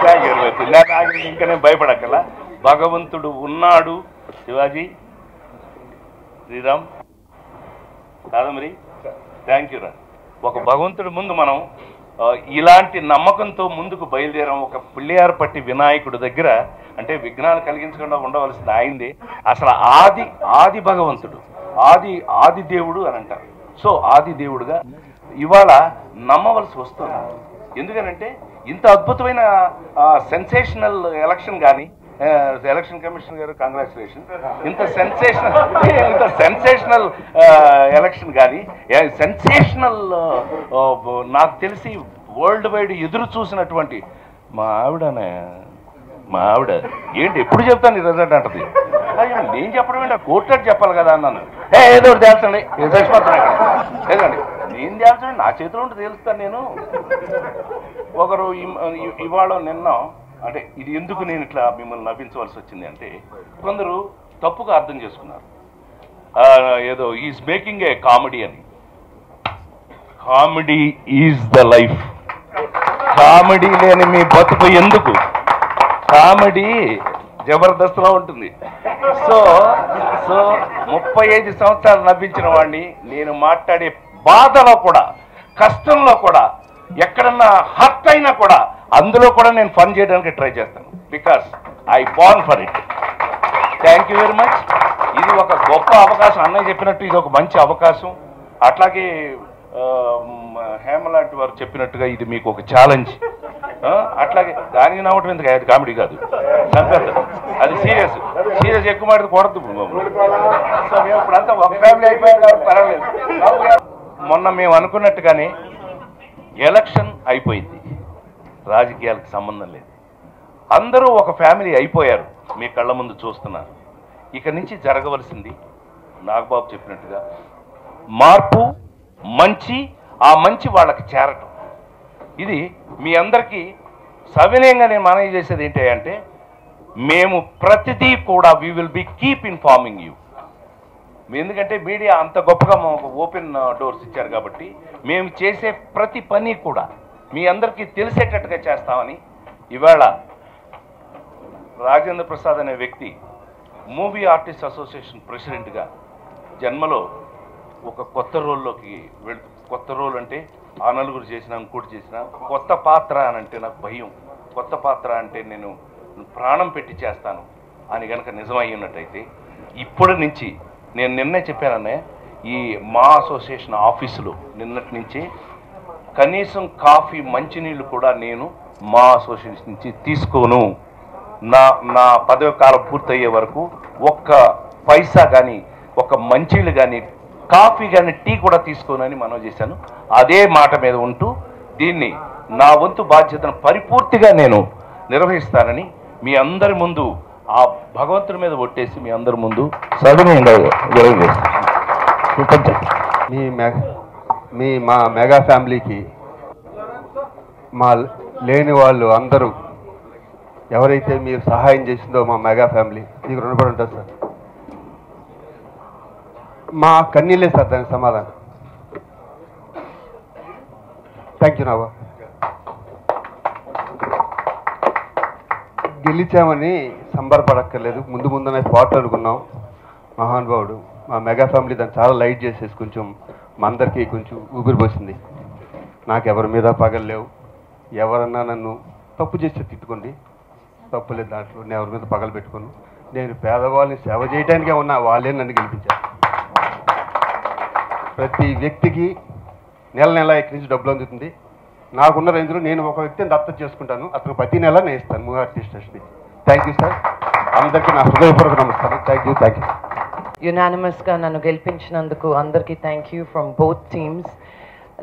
[SPEAKER 3] thank you very much. ఇంకా నేను భయపడక్కల. భగవంతుడు ఉన్నాడు. శివాజీ, శ్రీరామ్, కాదమరి, థ్యాంక్ యూ రా. ఒక భగవంతుడి ముందు మనం ఇలాంటి నమ్మకంతో ముందుకు బయలుదేరాం. ఒక పుల్లియారపట్టి వినాయకుడి దగ్గర, అంటే విఘ్నాలు కలిగించకుండా ఉండవలసింది ఆయనదే. అసలు ఆది భగవంతుడు, ఆది దేవుడు అని అంటారు. సో ఆది దేవుడుగా ఇవాళ నమ్మవలసి వస్తుంది. ఎందుకనంటే ఇంత అద్భుతమైన సెన్సేషనల్ ఎలక్షన్ కానీ, ఎలక్షన్ కమిషన్ గారు కంగ్రాచులేషన్, ఇంత సెన్సేషనల్ ఎలక్షన్ కానీ, సెన్సేషనల్ నాకు తెలిసి వరల్డ్ వైడ్ ఎదురు చూసినటువంటి మా ఆవిడ ఏంటి ఎప్పుడు చెప్తాను ఈ రిజల్ట్ అంటది. అయ్యో నేను చెప్పడం ఏంటి, కోర్టు చెప్పాలి కదా అన్నాను. ఏదో ఒకటి తేల్చండి, లేదండి నేను తేల్చండి, నా చేతిలో ఉంటే తేలుస్తాను నేను. ఒకరు ఇవాళ నిన్న, అంటే ఇది ఎందుకు నేను ఇట్లా మిమ్మల్ని నవ్వించవలసి వచ్చింది అంటే, కొందరు తప్పుగా అర్థం చేసుకున్నారు. ఏదో ఈజ్ మేకింగ్ ఏ కామెడీ అని. Comedy is the life. Comedy లేని మీ బతుకు ఎందుకు? కామెడీ జబర్దస్త్లో ఉంటుంది. సో 35 సంవత్సరాలు నవ్వించిన వాడిని నేను మాట్లాడే బాధలో కూడా, కష్టంలో కూడా, ఎక్కడన్నా హర్ట్ అయినా కూడా అందులో కూడా నేను ఫన్ చేయడానికి ట్రై చేస్తాను. Because I born for it. Thank you very much. ఇది ఒక గొప్ప అవకాశం. అన్నయ్య చెప్పినట్టు ఇది ఒక మంచి అవకాశం. అట్లాగే హేమ లాంటి వారు చెప్పినట్టుగా ఇది మీకు ఒక ఛాలెంజ్. అట్లాగే దానికి నవ్వటం ఎందుకు, అది కామెడీ కాదు, చంపేస్తారు. అది సీరియస్ ఎక్కువ మాట్లాడి కొడద్దు. సో మేము ఇప్పుడంతా ఒక ఫ్యామిలీ అయిపోయాం కాబట్టి పర్వాలేదు. మొన్న మేము అనుకున్నట్టుగానే ఎలక్షన్ అయిపోయింది, రాజకీయాలకు సంబంధం లేదు. అందరూ ఒక ఫ్యామిలీ అయిపోయారు, మీ కళ్ళ ముందు చూస్తున్నారు. ఇక నుంచి జరగవలసింది నాగబాబు చెప్పినట్టుగా మార్పు, మంచి, ఆ మంచి వాళ్ళకి చేరటం. ఇది మీ అందరికీ సవినయంగా నేను మనవి చేసేది ఏంటి అంటే, మేము ప్రతిదీ కూడా we will be keep informing you. ఎందుకంటే మీడియా అంత గొప్పగా మాకు ఓపెన్ డోర్స్ ఇచ్చారు కాబట్టి మేము చేసే ప్రతి పని కూడా మీ అందరికీ తెలిసేటట్టుగా చేస్తామని. ఇవాళ రాజేంద్ర ప్రసాద్ అనే వ్యక్తి మూవీ ఆర్టిస్ట్ అసోసియేషన్ ప్రెసిడెంట్గా జన్మలో ఒక కొత్త రోల్లోకి కొత్త రోల్ అంటే ఆ నలుగురు చేసిన, ఇంకోటి చేసిన, కొత్త పాత్ర అని అంటే నాకు భయం. కొత్త పాత్ర అంటే నేను ప్రాణం పెట్టి చేస్తాను అని కనుక నిజమయ్యున్నట్టయితే, ఇప్పటి నుంచి నేను నిన్నే చెప్పాననే, ఈ మా అసోసియేషన్ ఆఫీసులో నిన్నటి నుంచి కనీసం కాఫీ, మంచినీళ్ళు కూడా నేను మా అసోసియేషన్ నుంచి తీసుకోను. నా పదవి కాలం పూర్తయ్యే వరకు ఒక్క పైసా కానీ, ఒక మంచినీళ్ళు కానీ, కాఫీ కానీ, టీ కూడా తీసుకోనని మనవి చేశాను. అదే మాట మీద ఉంటూ దీన్ని నా వంతు బాధ్యతను పరిపూర్తిగా నేను నిర్వహిస్తానని మీ అందరి ముందు, ఆ భగవంతుడి మీద ఒట్టేసి మీ అందరి ముందు సవినయంగా
[SPEAKER 6] మా మెగా ఫ్యామిలీకి మా లేని వాళ్ళు అందరూ ఎవరైతే మీరు సహాయం చేసిందో మా మెగా ఫ్యామిలీ మీకు రుణపడి ఉంటుంది సార్. మా కన్నీళ్ళే సార్ దానికి సమాధానం. థ్యాంక్ యూ నావా. గెలిచామని సంబరపడక్కర్లేదు, ముందునే స్పాట్ అనుకున్నాం. మహానుభావుడు మా మెగా ఫ్యామిలీ దాన్ని చాలా లైట్ చేసేసి కొంచెం మా అందరికీ కొంచెం ఊపిరిపోసింది. నాకు ఎవరి మీద పగలు లేవు. ఎవరన్నా నన్ను తప్పు చేస్తే తిట్టుకోండి, తప్పులేదు దాంట్లో. నేను ఎవరి మీద పగలు పెట్టుకోను. నేను పేదవాళ్ళని సేవ చేయడానికే ఉన్నా, వాళ్ళే నన్ను గెలిపించారు. ప్రతి వ్యక్తికి నెల ఇక్కడి నుంచి డబ్బులు అందుతుంది. నాకున్న రేంజ్లో నేను ఒక వ్యక్తిని దత్తత చేసుకుంటాను, అతను ప్రతి నెల నేను ఇస్తాను మూవీ ఆర్టిస్ట్ నుంచి. Thank you sir. అందరికీ నా హృదయపూర్వక నమస్కారం. Thank you.
[SPEAKER 7] యునానిమస్గా నన్ను గెలిపించినందుకు అందరికీ thank you from both teams.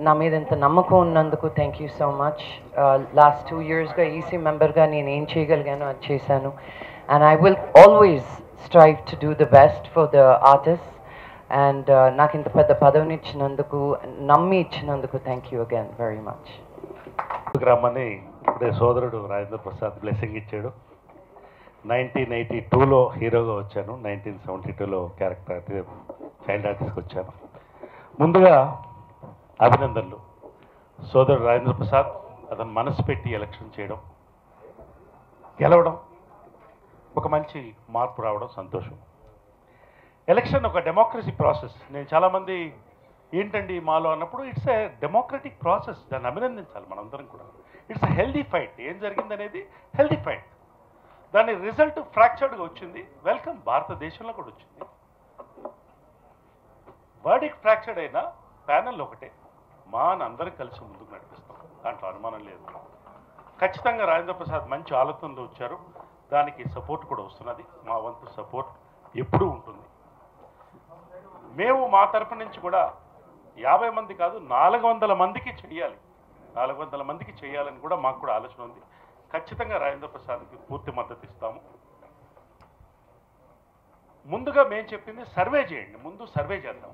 [SPEAKER 7] నా మీద ఇంత నమ్మకం ఉన్నందుకు thank you so much. Last 2 yearsగా ఈసీ మెంబర్గా నేను ఏం చేయగలిగానో అది చేశాను. And I will always strive to do the best for the artist. అండ్ నాకు ఇంత పెద్ద పదవిని ఇచ్చినందుకు, నమ్మి ఇచ్చినందుకు thank you again very much.
[SPEAKER 3] రమ్మని ఇప్పుడే సోదరుడు రాజేంద్ర ప్రసాద్ బ్లెస్సింగ్ ఇచ్చాడు. 1982లో హీరోగా వచ్చాను, 1972లో క్యారెక్టర్ చైల్డ్ ఆర్టిస్ట్కి వచ్చాను. ముందుగా అభినందనలు. సోదరుడు రాజేంద్ర ప్రసాద్ అతను మనసు పెట్టి ఎలక్షన్ చేయడం, గెలవడం, ఒక మంచి మార్పు రావడం సంతోషం. ఎలక్షన్ ఒక డెమోక్రసీ ప్రాసెస్. నేను చాలామంది ఏంటండి మాలో అన్నప్పుడు ఇట్స్ ఏ డెమోక్రటిక్ ప్రాసెస్, దాన్ని అభినందించాలి మనందరం కూడా. It's a healthy fight. ఏం జరిగిందనేది హెల్దీ ఫైట్. దాని రిజల్ట్ ఫ్రాక్చర్డ్గా వచ్చింది. వెల్కమ్, భారతదేశంలో కూడా వచ్చింది. వర్డిక్ట్ ఫ్రాక్చర్డ్ అయినా ప్యానెల్ ఒకటే, మా అందరం కలిసి ముందుకు నడిపిస్తాం, దాంట్లో అనుమానం లేదు. ఖచ్చితంగా రాజేంద్ర ప్రసాద్ మంచి ఆలోచనలు వచ్చారు, దానికి సపోర్ట్ కూడా వస్తున్నది. మా వంతు సపోర్ట్ ఎప్పుడూ ఉంటుంది. మేము మా తరఫు నుంచి కూడా 50 మంది కాదు 400 మందికి చేయాలి, 400 మందికి చేయాలని కూడా మాకు కూడా ఆలోచన ఉంది. ఖచ్చితంగా రాజేంద్ర ప్రసాద్కి పూర్తి మద్దతు ఇస్తాము. ముందుగా మేము చెప్పింది సర్వే చేయండి, ముందు సర్వే చేద్దాం.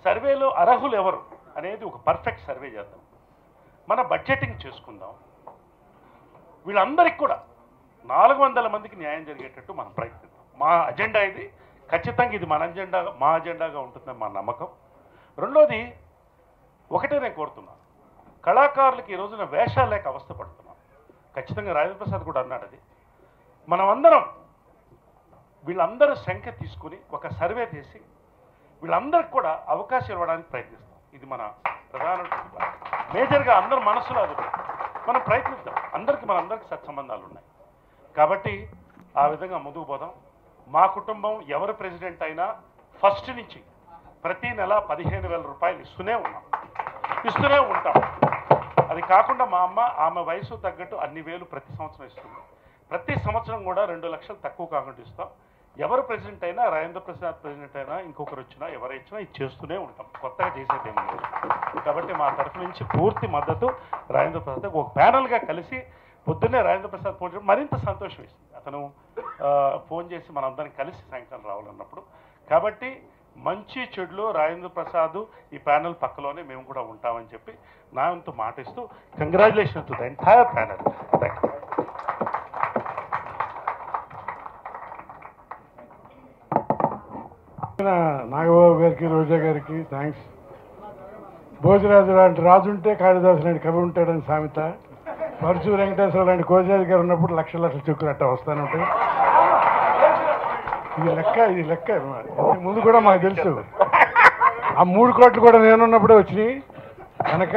[SPEAKER 3] సర్వేలో అర్హులు ఎవరు అనేది ఒక పర్ఫెక్ట్ సర్వే చేద్దాం. మన బడ్జెటింగ్ చేసుకుందాం. వీళ్ళందరికీ కూడా 400 మందికి న్యాయం జరిగేటట్టు మనం ప్రయత్నిద్దాం. మా అజెండా ఇది. ఖచ్చితంగా ఇది మా అజెండాగా ఉంటుందని మా నమ్మకం. రెండోది ఒకటే నేను కోరుతున్నాను, కళాకారులకి ఈ రోజున వేషాలు లేక అవస్థ పడుతున్నాం. ఖచ్చితంగా రాజేంద్ర ప్రసాద్ కూడా అన్నాడు అది. మనమందరం వీళ్ళందరూ సంఖ్య తీసుకుని ఒక సర్వే చేసి వీళ్ళందరికీ కూడా అవకాశం ఇవ్వడానికి ప్రయత్నిస్తాం. ఇది మన ప్రధాన మేజర్గా అందరి మనసులో అది మనం ప్రయత్నిద్దాం. మనందరికీ సత్సంబంధాలు ఉన్నాయి కాబట్టి ఆ విధంగా ముందుకు పోదాం. మా కుటుంబం ఎవరు ప్రెసిడెంట్ అయినా ఫస్ట్ నుంచి ప్రతి నెల 15,000 రూపాయలు ఇస్తూనే ఉంటాం. అది కాకుండా మా అమ్మ ఆమె వయసు తగ్గట్టు అన్ని వేలు ప్రతి సంవత్సరం ఇస్తుంది. ప్రతి సంవత్సరం కూడా 2 లక్షలు తక్కువ కాకుండా ఇస్తాం. ఎవరు ప్రెసిడెంట్ అయినా, రాజేంద్ర ప్రసాద్ ప్రెసిడెంట్ అయినా, ఇంకొకరు వచ్చినా ఎవరైనా ఇది చేస్తూనే ఉంటాం, కొత్తగా చేసేది ఏమి లేదు. కాబట్టి మా తరఫు నుంచి పూర్తి మద్దతు రాజేంద్ర ప్రసాద్. ఒక ప్యానల్గా కలిసి పొద్దున్నే రాజేంద్ర ప్రసాద్ ఫోన్ చేయడం మరింత సంతోషం ఇస్తుంది. అతను ఫోన్ చేసి మనందరం కలిసి సాయంకాలం రావాలన్నప్పుడు. కాబట్టి మంచి చెడులో రాజేంద్ర ప్రసాద్ ఈ ప్యానల్ పక్కలోనే మేము కూడా ఉంటామని చెప్పి నా వంతు మాటిస్తూ congratulation to the entire panel. Thank you.
[SPEAKER 8] Nagababu గారికి, రోజా గారికి థ్యాంక్స్. భోజరాజు లాంటి రాజు ఉంటే కాళిదాసు లాంటి కవి ఉంటాడని సామెత. పరుచు వెంకటేశ్వర లాంటి కోజరాజు గారు ఉన్నప్పుడు లక్షల చెక్కులు అట్లా వస్తానే ఉంటాయి. ఇది లెక్క ముందు కూడా మాకు తెలుసు. ఆ 3 కోట్లు కూడా నేనున్నప్పుడే వచ్చినాయి కనుక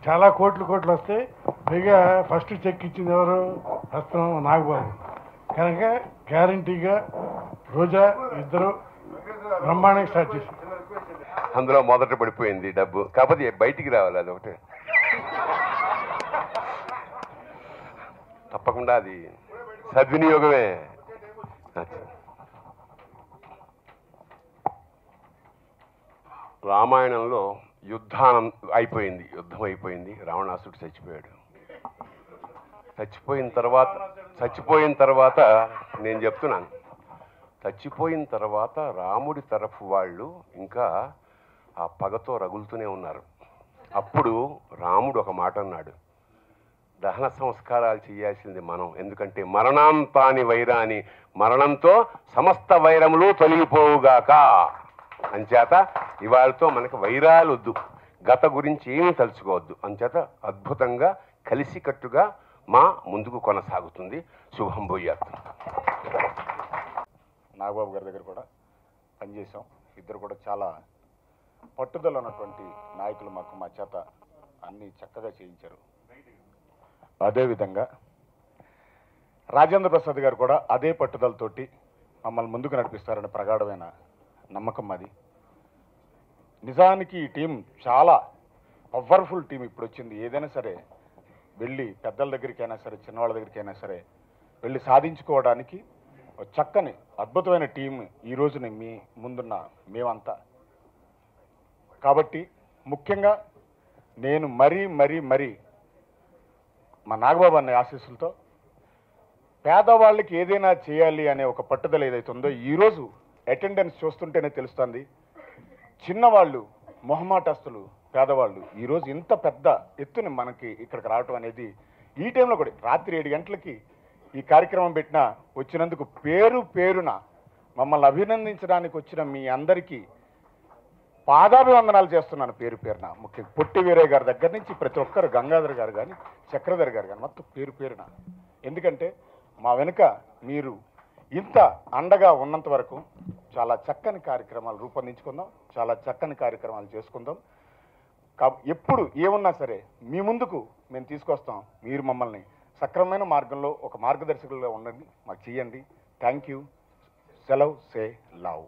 [SPEAKER 8] చాలా కోట్లు వస్తాయి. పైగా ఫస్ట్ చెక్ ఇచ్చింది ఎవరు? హస్తం నాగబాబు. కనుక గ్యారంటీగా రోజా ఇద్దరు బ్రహ్మాండంగా స్టార్ట్ చేసి
[SPEAKER 1] అందులో మొదట పడిపోయింది డబ్బు, కాకపోతే బయటికి రావాలి, అది ఒకటే. తప్పకుండా అది సద్వినియోగమే. రామాయణంలో యుద్ధం అయిపోయింది. రావణాసుడు చచ్చిపోయాడు. చచ్చిపోయిన తర్వాత నేను చెప్తున్నాను, చచ్చిపోయిన తర్వాత రాముడి తరఫు వాళ్ళు ఇంకా ఆ పగతో రగులుతూనే ఉన్నారు. అప్పుడు రాముడు ఒక మాట అన్నాడు, దహన సంస్కారాలు చేయాల్సింది మనం, ఎందుకంటే మరణాంతాని వైరాని, మరణంతో సమస్త వైరములు తొలగిపోవుగాక. అంచేత ఇవాళతో మనకు వైరాలు వద్దు, గత గురించి ఏమీ తలుచుకోవద్దు. అంచేత అద్భుతంగా కలిసికట్టుగా మా ముందుకు కొనసాగుతుంది. శుభం భూయాత్.
[SPEAKER 9] నాగబాబు గారి దగ్గర కూడా పనిచేసాం. ఇద్దరు కూడా చాలా పట్టుదల ఉన్నటువంటి నాయకులు. మా చేత అన్నీ చక్కగా చేయించారు. అదేవిధంగా రాజేంద్ర ప్రసాద్ గారు కూడా అదే పట్టుదలతోటి మమ్మల్ని ముందుకు నడిపిస్తారని ప్రగాఢమైన నమ్మకం అది. నిజానికి ఈ టీం చాలా పవర్ఫుల్ టీం ఇప్పుడు వచ్చింది. ఏదైనా సరే వెళ్ళి పెద్దల దగ్గరికైనా సరే, చిన్నవాళ్ళ దగ్గరికైనా సరే వెళ్ళి సాధించుకోవడానికి చక్కని అద్భుతమైన టీం ఈ రోజున మీ ముందున్న మేమంతా. కాబట్టి ముఖ్యంగా నేను మరీ మా నాగబాబు అనే ఆశీస్సులతో పేదవాళ్ళకి ఏదైనా చేయాలి అనే ఒక పట్టుదల ఏదైతే ఉందో ఈరోజు అటెండెన్స్ చూస్తుంటేనే తెలుస్తుంది. చిన్నవాళ్ళు, మొహమాటస్తులు, పేదవాళ్ళు ఈరోజు ఇంత పెద్ద ఎత్తున మనకి ఇక్కడికి రావటం అనేది ఈ టైంలో కూడా రాత్రి 7 గంటలకి ఈ కార్యక్రమం పెట్టిన వచ్చినందుకు పేరు పేరున మమ్మల్ని అభినందించడానికి వచ్చిన మీ అందరికీ పాదాభివందనాలు చేస్తున్నాను పేరు పేరున. ముఖ్యంగా పొట్టి వీరయ్య గారి దగ్గర నుంచి ప్రతి ఒక్కరు, గంగాధర్ గారు కానీ చక్రధర్ గారు కానీ మొత్తం పేరు పేరున. ఎందుకంటే మా వెనుక మీరు ఇంత అండగా ఉన్నంత వరకు చాలా చక్కని కార్యక్రమాలు రూపొందించుకుందాం, చాలా చక్కని కార్యక్రమాలు చేసుకుందాం. ఎప్పుడు ఏమున్నా సరే మీ ముందుకు మేము తీసుకొస్తాం. మీరు మమ్మల్ని సక్రమమైన మార్గంలో ఒక మార్గదర్శకులుగా ఉండండి, మాకు చెయ్యండి. Thank you. సెలవ్, సే లవ్.